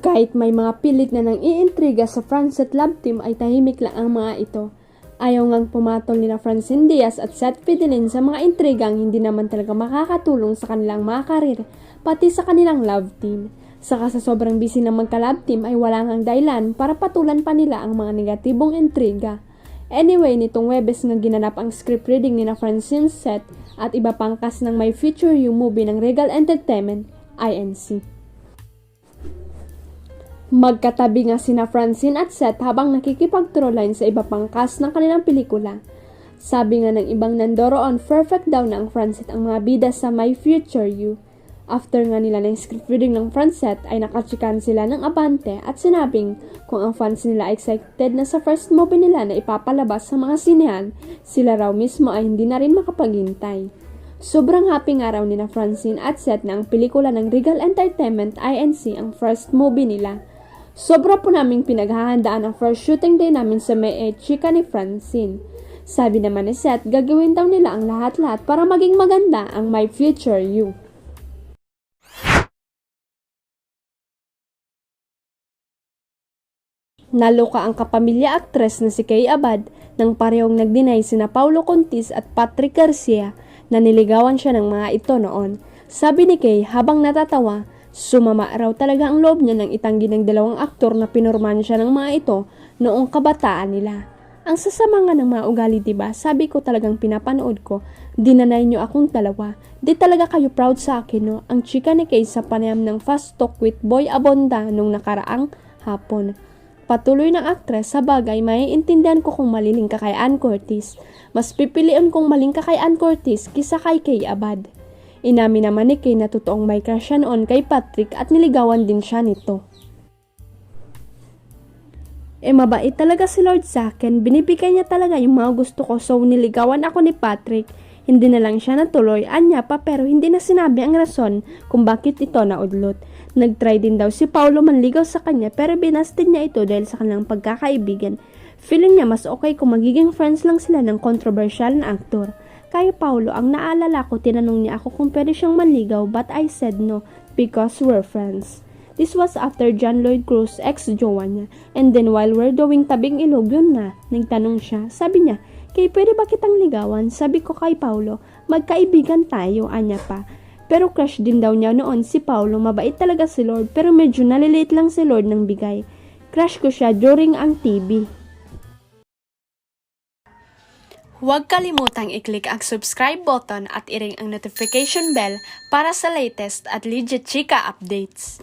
Kahit may mga pilit na nang iintriga sa Francet love team ay tahimik lang ang mga ito. Ayaw ngang pumatol nila Francine Diaz at Seth Fidelin sa mga intrigang hindi naman talaga makakatulong sa kanilang mga karir, pati sa kanilang love team. Saka sa sobrang busy ng magka-love team ay wala ngang dahilan para patulan pa nila ang mga negatibong intriga. Anyway, nitong Webes nga ginanap ang script reading ni na Francine, Seth at iba pang cast ng My Future You movie ng Regal Entertainment, INC. Magkatabi nga sina Francine at Seth habang nakikipag-trollline sa iba pang cast ng kanilang pelikula. Sabi nga ng ibang nandoroon, perfect daw na ang Francette ang mga bida sa My Future You. After nga nila ng script reading ng Francette ay nakachikan sila ng abante at sinabing kung ang fans nila excited na sa first movie nila na ipapalabas sa mga sinehan, sila raw mismo ay hindi na rin makapaghintay. Sobrang happy nga raw ni na Francine at Seth na ang pelikula ng Regal Entertainment INC ang first movie nila. Sobra po naming pinaghahandaan ang first shooting day namin sa May chika ni Francine. Sabi naman ni Seth, gagawin daw nila ang lahat-lahat para maging maganda ang My Future You. Naloka ang kapamilya aktres na si Kay Abad nang parehong nag-deny sina Paulo Contis at Patrick Garcia na niligawan siya ng mga ito noon. Sabi ni Kay habang natatawa, sumama raw talaga ang loob niya nang itanggi ng dalawang aktor na pinurman siya ng mga ito noong kabataan nila. Ang sasama nga ng mga ugali, diba? Sabi ko talagang pinapanood ko, dinanay niyo akong dalawa. Di talaga kayo proud sa akin, no? Ang chika ni Kay sa panayam ng Fast Talk with Boy Abonda nung nakaraang hapon. Patuloy ng aktres, sa bagay, maiintindihan ko kung maliling ka kay Ann Curtis. Mas pipiliin kong maling ka kay Ann Curtis kisa kay Kay Abad. Inamin naman ni Kay na totoong may crush siya noon kay Patrick at niligawan din siya nito. Mabait talaga si Lord sa akin, binibigay niya talaga yung mga gusto ko, so niligawan ako ni Patrick. Hindi na lang siya natuloy, anya pa, pero hindi na sinabi ang rason kung bakit ito naudlot. Nagtry din daw si Paulo manligaw sa kanya pero binasted niya ito dahil sa kanilang pagkakaibigan. Feeling niya mas okay kung magiging friends lang sila ng controversial na aktor. Kay Paulo, ang naalala ko, tinanong niya ako kung pwede siyang manligaw but I said no because we're friends. This was after John Lloyd Cruz, ex-jowa niya. And then while we're doing tabing ilog, yun na, nagtanong siya. Sabi niya, Kay, pwede ba kitang ligawan? Sabi ko kay Paulo, magkaibigan tayo, anya pa. Pero crush din daw niya noon si Paulo, mabait talaga si Lord, pero medyo nalilate lang si Lord ng bigay. Crush ko siya during ang TV. Huwag kalimutang i-click ang subscribe button at i-ring ang notification bell para sa latest at legit chika updates.